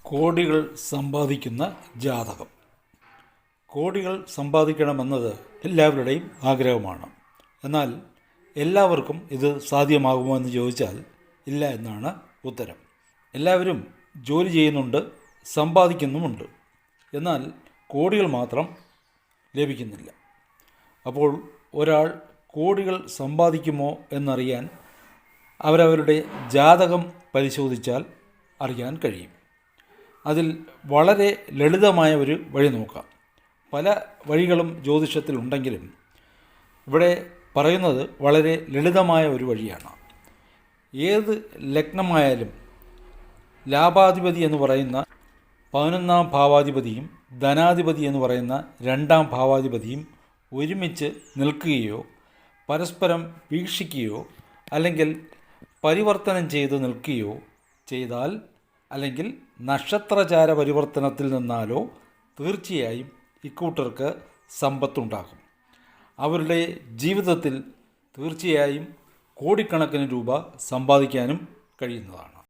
കോടികൾ സമ്പാദിക്കുന്ന ജാതകം. കോടികൾ സമ്പാദിക്കണമെന്നത് എല്ലാവരുടെയും ആഗ്രഹമാണ്. എന്നാൽ എല്ലാവർക്കും ഇത് സാധ്യമാകുമോ എന്ന് ചോദിച്ചാൽ ഇല്ല എന്നാണ് ഉത്തരം. എല്ലാവരും ജോലി ചെയ്യുന്നുണ്ട്, സമ്പാദിക്കുന്നുമുണ്ട്. എന്നാൽ കോടികൾ മാത്രം ലഭിക്കുന്നില്ല. അപ്പോൾ ഒരാൾ കോടികൾ സമ്പാദിക്കുമോ എന്നറിയാൻ അവരവരുടെ ജാതകം പരിശോധിച്ചാൽ അറിയാൻ കഴിയും. അതിൽ വളരെ ലളിതമായ ഒരു വഴി നോക്കാം. പല വഴികളും ജ്യോതിഷത്തിൽ ഉണ്ടെങ്കിലും ഇവിടെ പറയുന്നത് വളരെ ലളിതമായ ഒരു വഴിയാണ്. ഏത് ലഗ്നമായാലും ലാഭാധിപതി എന്ന് പറയുന്ന 11ാം ഭാവാധിപതിയും ധനാധിപതി എന്ന് പറയുന്ന 2ാം ഭാവാധിപതിയും ഒരുമിച്ച് നിൽക്കുകയോ പരസ്പരം വീക്ഷിക്കുകയോ അല്ലെങ്കിൽ പരിവർത്തനം ചെയ്ത് നിൽക്കുകയോ ചെയ്താൽ, അല്ലെങ്കിൽ നക്ഷത്രചാര പരിവർത്തനത്തിൽ നിന്നാലോ തീർച്ചയായും ഇക്കൂട്ടർക്ക് സമ്പത്തുണ്ടാകും. അവരുടെ ജീവിതത്തിൽ തീർച്ചയായും കോടിക്കണക്കിന് രൂപ സമ്പാദിക്കാനും കഴിയുന്നതാണ്.